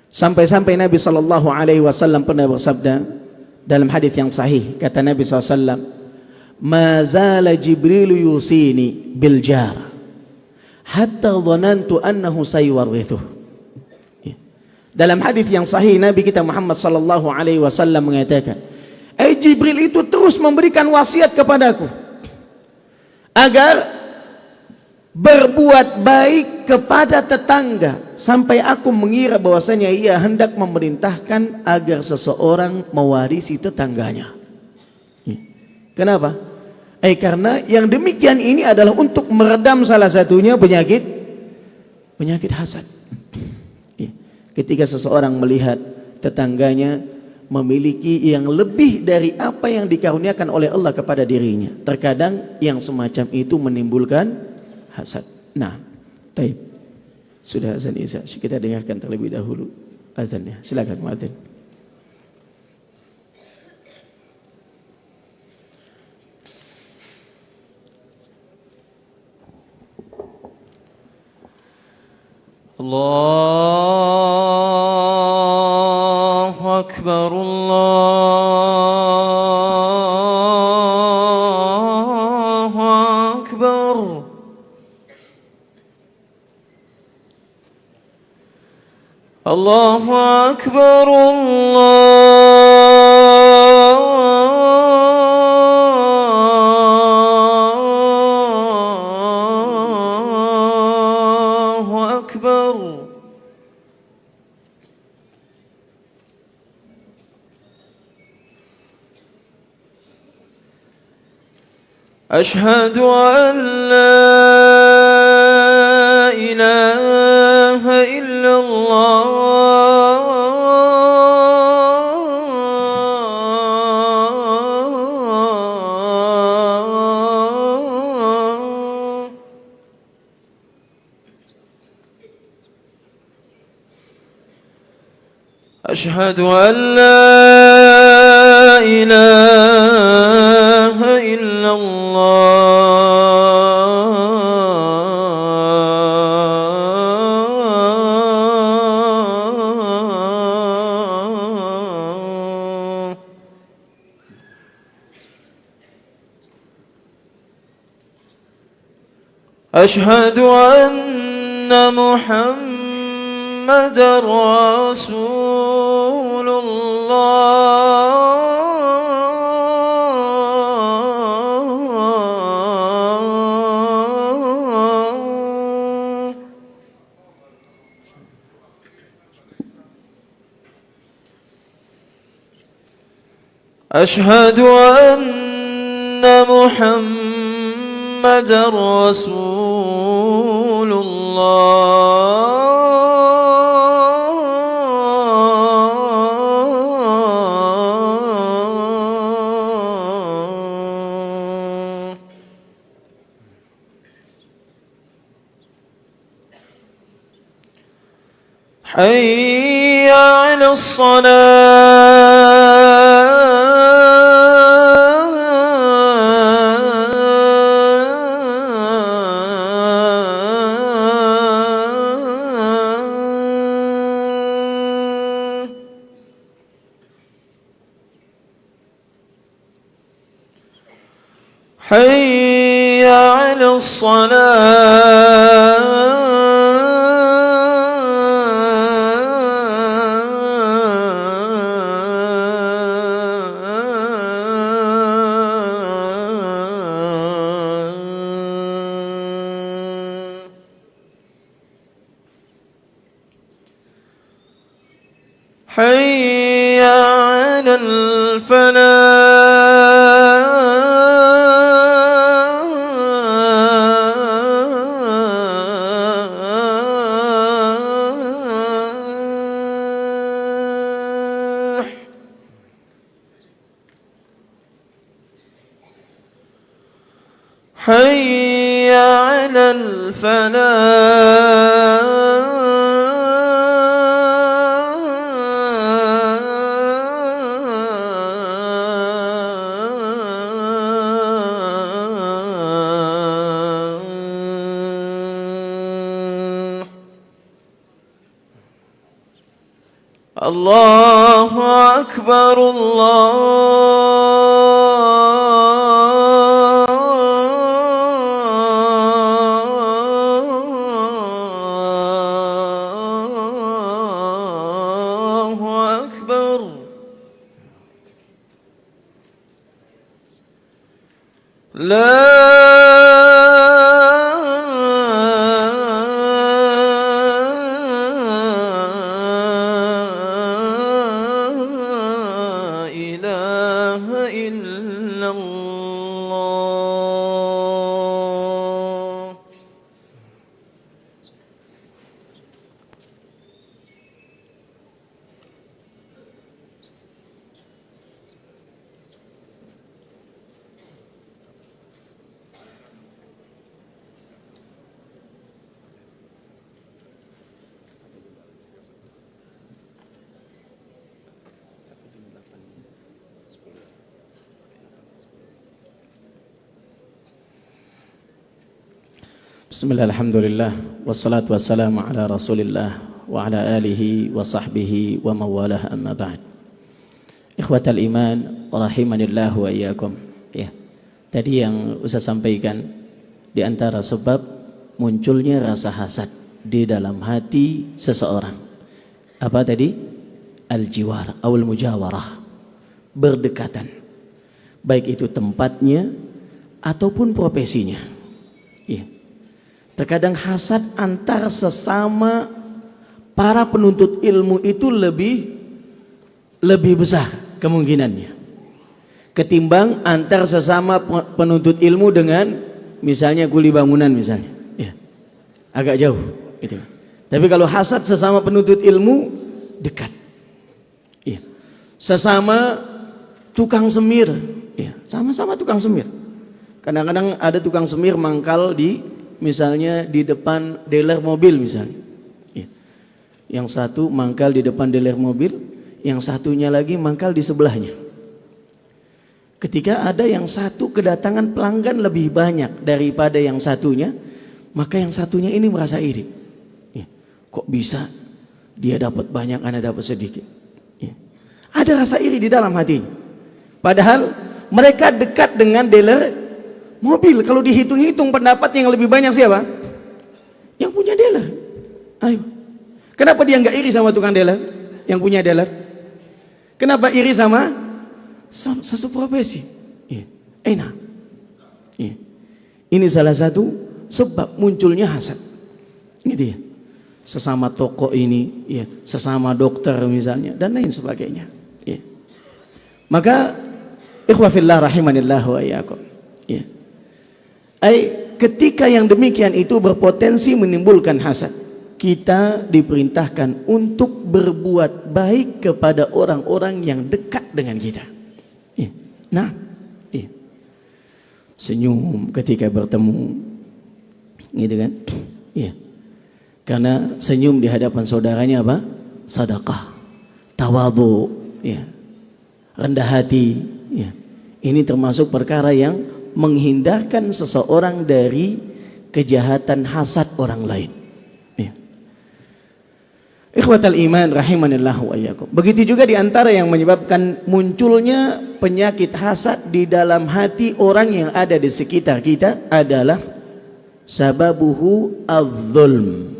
Sampai-sampai Nabi sallallahu alaihi wasallam pernah bersabda dalam hadis yang sahih, kata Nabi SAW, "Ma zala Jibril yusini bil jar hatta dhanantu annahu sayuwarrithuh." Ya. Dalam hadis yang sahih Nabi kita Muhammad sallallahu alaihi wasallam mengatakan, Jibril itu terus memberikan wasiat kepadaku agar berbuat baik kepada tetangga, sampai aku mengira bahwasanya ia hendak memerintahkan agar seseorang mewarisi tetangganya. Kenapa? Karena yang demikian ini adalah untuk meredam salah satunya penyakit hasad. Ketika seseorang melihat tetangganya memiliki yang lebih dari apa yang dikaruniakan oleh Allah kepada dirinya, terkadang yang semacam itu menimbulkan hasad. Nah, taib. Sudah azan isya, kita dengarkan terlebih dahulu azannya. Silakan muadzin. Allahu Akbar, Allahu Akbar. Allahu Akbar, Allahu Akbar. أشهد أن لا إله إلا الله. أشهد أن لا إله إلا الله. أشهد أن محمد رسول الله. أشهد أن محمد رسول الله. حي على الصلاة. حي على الصلاة. حي على الفلاح حي على الفلاح الله أكبر الله أكبر لا إله إلا الله Bismillah, alhamdulillah, wassalatu wassalamu ala rasulillah wa ala alihi wa sahbihi wa mawalah, amma ba'd. Ikhwatal iman, rahimanillah wa iyyakum. Ya, tadi yang Ustaz sampaikan, di antara sebab munculnya rasa hasad di dalam hati seseorang, apa tadi? Al-jiwar awal mujawarah, berdekatan, baik itu tempatnya ataupun profesinya. Ya. Terkadang hasad antar sesama para penuntut ilmu itu lebih besar kemungkinannya ketimbang antar sesama penuntut ilmu dengan misalnya kuli bangunan misalnya. Ya, agak jauh gitu. Tapi kalau hasad sesama penuntut ilmu dekat. Ya. Sesama tukang semir, ya, sama-sama tukang semir. Kadang-kadang ada tukang semir mangkal misalnya di depan dealer mobil misalnya. Ya. Yang satu mangkal di depan dealer mobil, yang satunya lagi mangkal di sebelahnya. Ketika ada yang satu kedatangan pelanggan lebih banyak daripada yang satunya, maka yang satunya ini merasa iri. Ya. Kok bisa dia dapat banyak, ana dapat sedikit. Ya. Ada rasa iri di dalam hatinya. Padahal mereka dekat dengan dealer mobil. Kalau dihitung-hitung pendapat yang lebih banyak siapa? Yang punya dealer. Ayo. Kenapa dia nggak iri sama tukang dealer yang punya dealer? Kenapa iri sama seseprofesi? Ya. Enak. Ya. Ini salah satu sebab munculnya hasad. Gitu ya. Sesama toko ini, ya, sesama dokter misalnya dan lain sebagainya. Ya. Maka ikhwah fillah rahimanillah wa iyyakum. Ya. Ketika yang demikian itu berpotensi menimbulkan hasad, kita diperintahkan untuk berbuat baik kepada orang-orang yang dekat dengan kita. Ya. Nah, ya. Senyum ketika bertemu, gitu kan? Ya. Karena senyum di hadapan saudaranya apa? Sedekah, tawadhu, ya. Rendah hati, ya. Ini termasuk perkara yang menghindarkan seseorang dari kejahatan hasad orang lain. Ya. Ikhwatal iman rahimanillah wa iyyakum. Begitu juga di antara yang menyebabkan munculnya penyakit hasad di dalam hati orang yang ada di sekitar kita adalah sababuhu adz-zulm.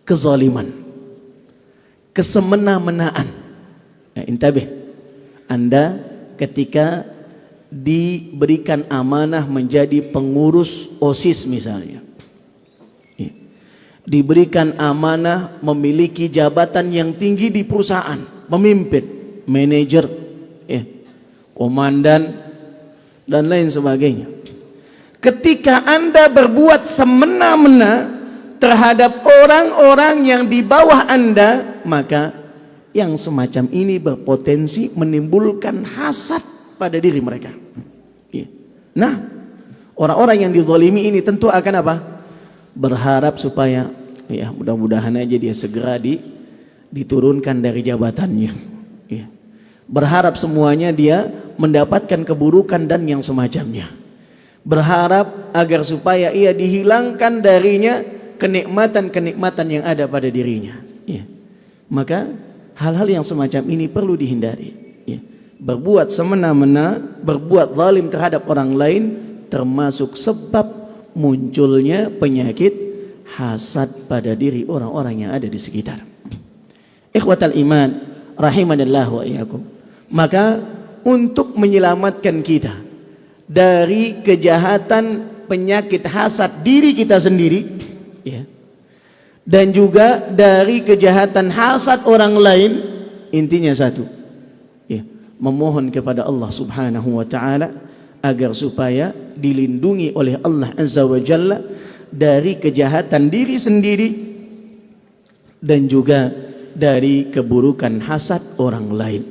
Kezaliman, kesemena-menaan. Ya, intabih. Anda ketika diberikan amanah menjadi pengurus OSIS misalnya, diberikan amanah memiliki jabatan yang tinggi di perusahaan, pemimpin, manajer, komandan dan lain sebagainya. Ketika Anda berbuat semena-mena terhadap orang-orang yang di bawah Anda, maka yang semacam ini berpotensi menimbulkan hasad pada diri mereka. Nah, orang-orang yang dizalimi ini tentu akan apa? Berharap supaya mudah-mudahan aja dia segera diturunkan dari jabatannya. Berharap semuanya dia mendapatkan keburukan dan yang semacamnya. Berharap agar supaya ia dihilangkan darinya kenikmatan-kenikmatan yang ada pada dirinya. Maka hal-hal yang semacam ini perlu dihindari. Berbuat semena-mena, berbuat zalim terhadap orang lain termasuk sebab munculnya penyakit hasad pada diri orang-orang yang ada di sekitar. Ikhwatal iman rahimanallah wa iyyakum. Maka untuk menyelamatkan kita dari kejahatan penyakit hasad diri kita sendiri, dan juga dari kejahatan hasad orang lain, intinya satu, memohon kepada Allah Subhanahu wa ta'ala agar supaya dilindungi oleh Allah Azza wa Jalla dari kejahatan diri sendiri dan juga dari keburukan hasad orang lain.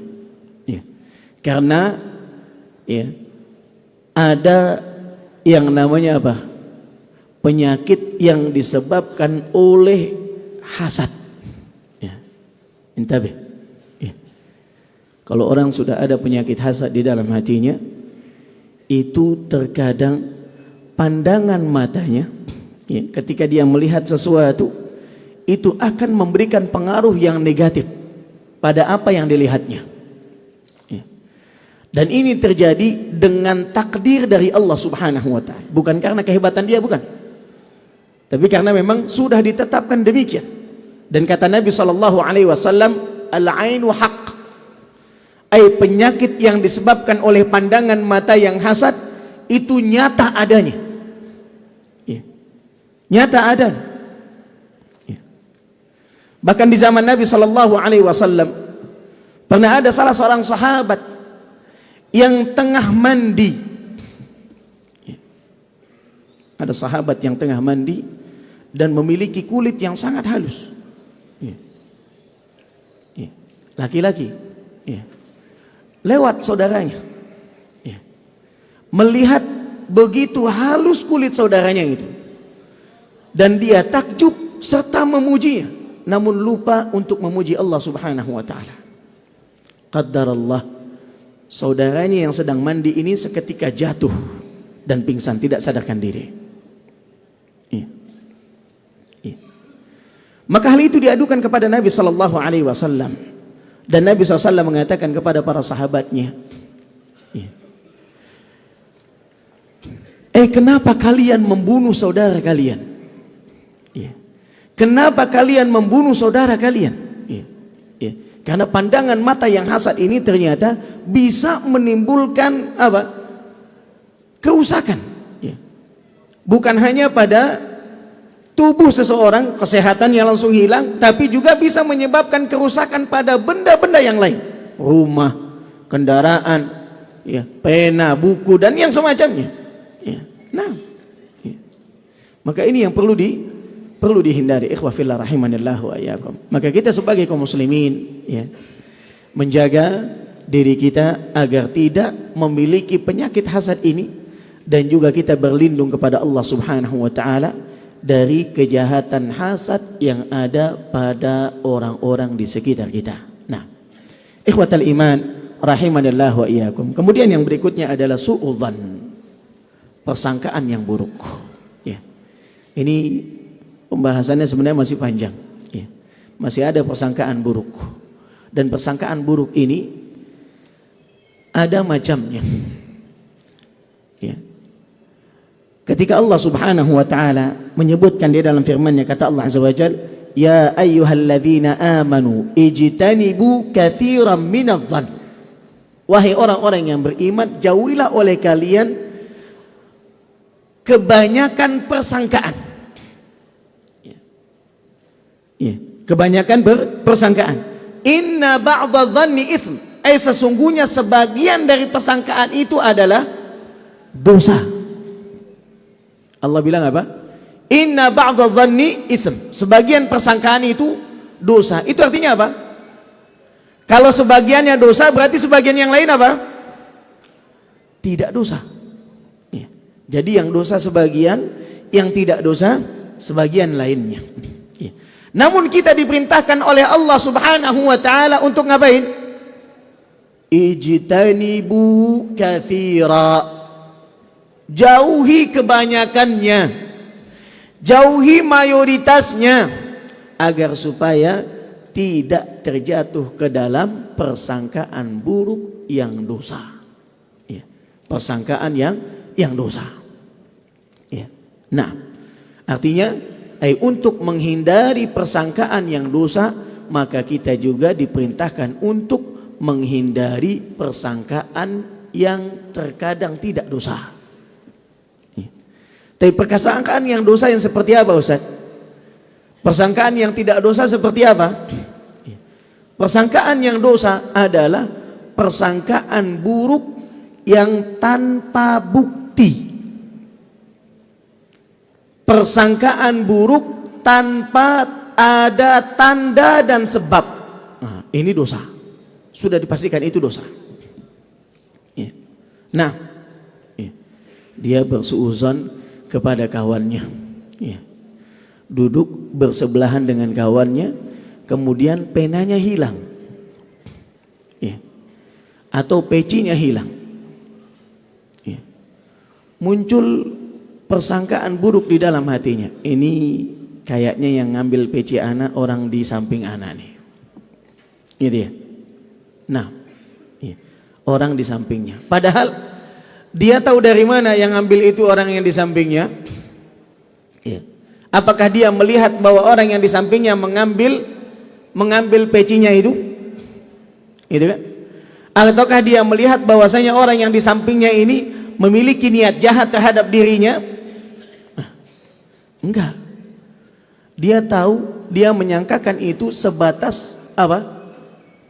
Karena ada yang namanya apa? Penyakit yang disebabkan oleh hasad. Intabih. Kalau orang sudah ada penyakit hasad di dalam hatinya, itu terkadang pandangan matanya, ketika dia melihat sesuatu, itu akan memberikan pengaruh yang negatif pada apa yang dilihatnya. Dan ini terjadi dengan takdir dari Allah Subhanahu wa ta'ala. Bukan karena kehebatan dia, bukan. Tapi karena memang sudah ditetapkan demikian. Dan kata Nabi SAW, al-ainu haq. Penyakit yang disebabkan oleh pandangan mata yang hasad, itu nyata adanya. Nyata adanya. Bahkan di zaman Nabi SAW, pernah ada salah seorang sahabat yang tengah mandi. Ada sahabat yang tengah mandi dan memiliki kulit yang sangat halus. Laki-laki. Lewat saudaranya. Melihat begitu halus kulit saudaranya itu. Dan dia takjub serta memujinya, namun lupa untuk memuji Allah Subhanahu wa ta'ala. Qaddarallah, saudaranya yang sedang mandi ini seketika jatuh dan pingsan, tidak sadarkan diri. Maka hal itu diadukan kepada Nabi sallallahu alaihi wasallam, dan Nabi SAW mengatakan kepada para sahabatnya, kenapa kalian membunuh saudara kalian? Kenapa kalian membunuh saudara kalian? Karena pandangan mata yang hasad ini ternyata bisa menimbulkan apa? Kerusakan. Bukan hanya pada tubuh seseorang, kesehatannya langsung hilang, tapi juga bisa menyebabkan kerusakan pada benda-benda yang lain. Rumah, kendaraan, pena, buku, dan yang semacamnya. Maka ini yang perlu dihindari. Ikhwah fillah rahimanillah wa iyyakum. Maka kita sebagai kaum muslimin menjaga diri kita agar tidak memiliki penyakit hasad ini, dan juga kita berlindung kepada Allah Subhanahu wa ta'ala dari kejahatan hasad yang ada pada orang-orang di sekitar kita. Nah, ikhwatal iman rahimanillah wa iyyakum. Kemudian yang berikutnya adalah su'udzan, persangkaan yang buruk. Ini pembahasannya sebenarnya masih panjang. Masih ada persangkaan buruk. Dan persangkaan buruk ini ada macamnya. Ketika Allah Subhanahu wa ta'ala menyebutkan di dalam firman-Nya, kata Allah Azza wa Jalla, ya ayyuhalladzina amanu ijtanibu katsiran minadh-dhann. Wahai orang-orang yang beriman, jauhilah oleh kalian kebanyakan persangkaan. Ya, kebanyakan persangkaan. Inna ba'dha dhanni itsm. Sesungguhnya sebagian dari persangkaan itu adalah dosa. Allah bilang apa? Inna ba'dha dhanni itsm. Sebagian persangkaan itu dosa. Itu artinya apa? Kalau sebagiannya dosa, berarti sebagian yang lain apa? Tidak dosa. Ya. Jadi yang dosa sebagian, yang tidak dosa sebagian lainnya. Ya. Namun kita diperintahkan oleh Allah Subhanahu wa taala untuk ngapain? Ijtanibu katsira. Jauhi kebanyakannya, jauhi mayoritasnya, agar supaya tidak terjatuh ke dalam persangkaan buruk yang dosa. Ya. Persangkaan yang dosa. Ya. Nah, artinya untuk menghindari persangkaan yang dosa, maka kita juga diperintahkan untuk menghindari persangkaan yang terkadang tidak dosa. Tapi persangkaan yang dosa yang seperti apa, Ustaz? Persangkaan yang tidak dosa seperti apa? Persangkaan yang dosa adalah persangkaan buruk yang tanpa bukti. Persangkaan buruk tanpa ada tanda dan sebab. Nah, ini dosa. Sudah dipastikan itu dosa. Ya. Nah, ya. Dia bersuuzon kepada kawannya. Ya. Duduk bersebelahan dengan kawannya, kemudian penanya hilang. Ya. Atau pecinya hilang. Ya. Muncul persangkaan buruk di dalam hatinya. Ini kayaknya yang ngambil peci anak orang di samping anak nih. Gitu ya. Nah, ya, orang di sampingnya. Padahal dia tahu dari mana yang ngambil itu orang yang di sampingnya. Ya. Apakah dia melihat bahwa orang yang di sampingnya mengambil pecinya itu? Gitu kan? Ataukah dia melihat bahwasanya orang yang di sampingnya ini memiliki niat jahat terhadap dirinya? Enggak. Dia tahu, dia menyangkakan itu sebatas apa?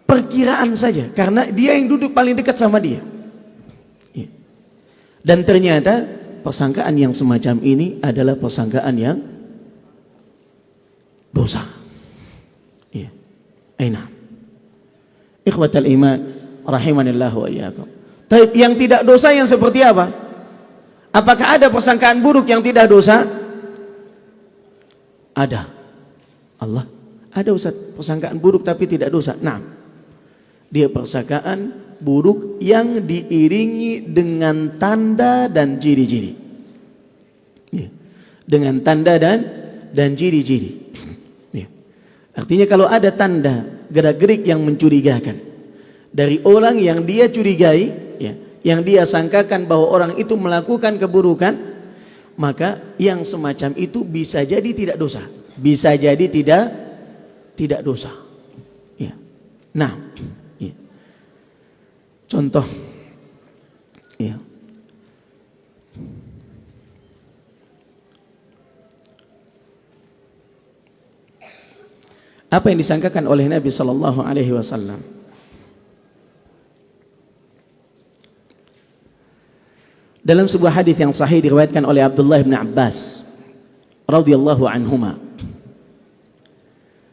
Perkiraan saja, karena dia yang duduk paling dekat sama dia. Dan ternyata persangkaan yang semacam ini adalah persangkaan yang dosa. Ya. Aina. Ikhwatal iman rahimanillahu wa iyyakum. Tapi yang tidak dosa yang seperti apa? Apakah ada persangkaan buruk yang tidak dosa? Ada. Allah, ada Ustaz, persangkaan buruk tapi tidak dosa. Nah, dia persangkaan buruk yang diiringi dengan tanda dan ciri-ciri. Ya. Dengan tanda dan ciri-ciri. Ya. Artinya kalau ada tanda gerak-gerik yang mencurigakan dari orang yang dia curigai, ya, yang dia sangkakan bahwa orang itu melakukan keburukan, maka yang semacam itu bisa jadi tidak dosa, bisa jadi tidak dosa. Ya. Nah, ya. Contoh, ya. Apa yang disangkakan oleh Nabi Sallallahu Alaihi Wasallam? Dalam sebuah hadis yang sahih diriwayatkan oleh Abdullah bin Abbas radhiyallahu anhuma,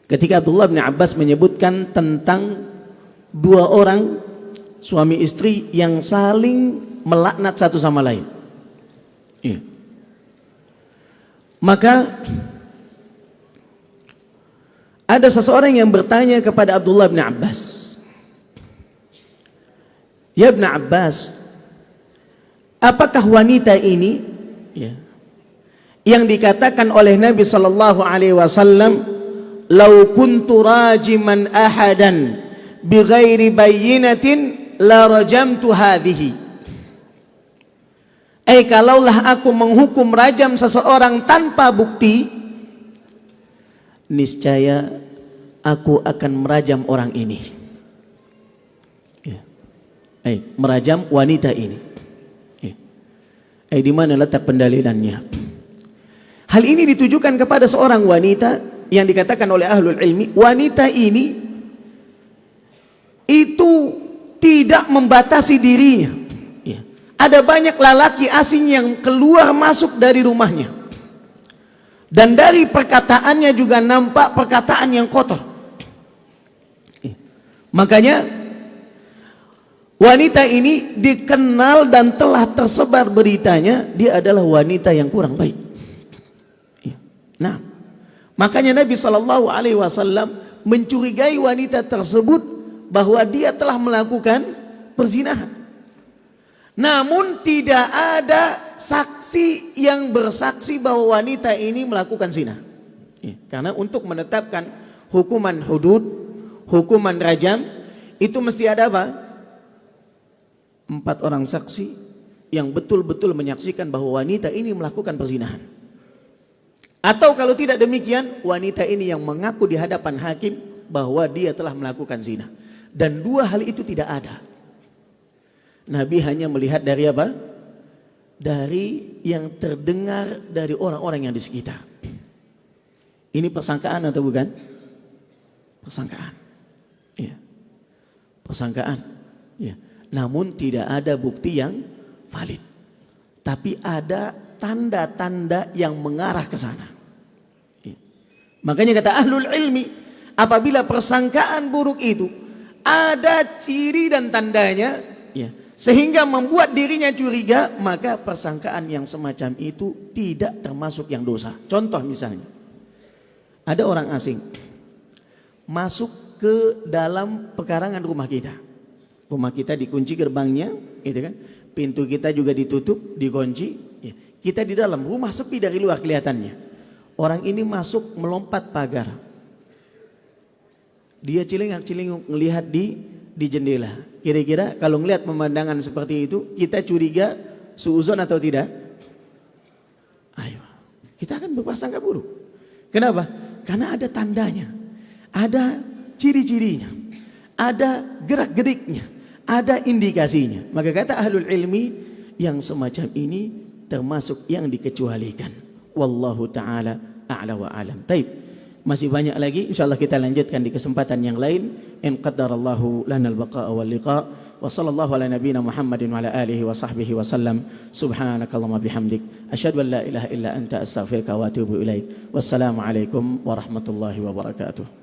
ketika Abdullah bin Abbas menyebutkan tentang dua orang suami istri yang saling melaknat satu sama lain, ya. Maka ada seseorang yang bertanya kepada Abdullah bin Abbas, "Ya Ibn Abbas, apakah wanita ini, ya, yang dikatakan oleh Nabi sallallahu alaihi wasallam, "Lau kuntu rajiman ahadan bighairi bayyinatin la rajamtu hadhihi." Kalaulah aku menghukum rajam seseorang tanpa bukti, niscaya aku akan merajam orang ini. Ya. Merajam wanita ini. Di mana letak pendalilannya? Hal ini ditujukan kepada seorang wanita yang dikatakan oleh ahlul ilmi, wanita ini itu tidak membatasi dirinya. Ya. Ada banyak lelaki asing yang keluar masuk dari rumahnya, dan dari perkataannya juga nampak perkataan yang kotor. Ya. Makanya wanita ini dikenal dan telah tersebar beritanya, dia adalah wanita yang kurang baik. Ya. Nah, makanya Nabi SAW mencurigai wanita tersebut bahwa dia telah melakukan perzinahan. Namun tidak ada saksi yang bersaksi bahwa wanita ini melakukan zina. Ya, karena untuk menetapkan hukuman hudud, hukuman rajam, itu mesti ada apa? 4 orang saksi yang betul-betul menyaksikan bahwa wanita ini melakukan perzinahan. Atau kalau tidak demikian, wanita ini yang mengaku di hadapan hakim bahwa dia telah melakukan zina. Dan 2 hal itu tidak ada. Nabi hanya melihat dari apa? Dari yang terdengar dari orang-orang yang di sekitar. Ini persangkaan atau bukan? Persangkaan. Ya. Persangkaan. Ya. Namun tidak ada bukti yang valid. Tapi ada tanda-tanda yang mengarah ke sana. Ya. Makanya kata ahlul ilmi, apabila persangkaan buruk itu ada ciri dan tandanya, ya, sehingga membuat dirinya curiga, maka persangkaan yang semacam itu tidak termasuk yang dosa. Contoh misalnya, ada orang asing masuk ke dalam pekarangan rumah kita. Rumah kita dikunci gerbangnya, gitu kan? Pintu kita juga ditutup, dikunci. Ya. Kita di dalam rumah, sepi dari luar kelihatannya. Orang ini masuk melompat pagar. Dia celingak-celinguk melihat di jendela. Kira-kira kalau melihat pemandangan seperti itu, kita curiga suuzon atau tidak? Ayo, kita akan berprasangka buruk. Kenapa? Karena ada tandanya, ada ciri-cirinya, ada gerak-geriknya, ada indikasinya. Maka kata ahlul ilmi, yang semacam ini termasuk yang dikecualikan. Wallahu ta'ala a'la wa alam. Taib. Masih banyak lagi, insyaallah kita lanjutkan di kesempatan yang lain. In qaddarallahu lana al-baqa'a wal liqa'. Wa sallallahu ala nabiyyina Muhammadin wa ala alihi wa sahbihi wa sallam. Subhanakallahumma bihamdik, asyhadu an la ilaha illa anta astaghfiruka wa atubu ilaik. Wassalamu alaikum warahmatullahi wabarakatuh.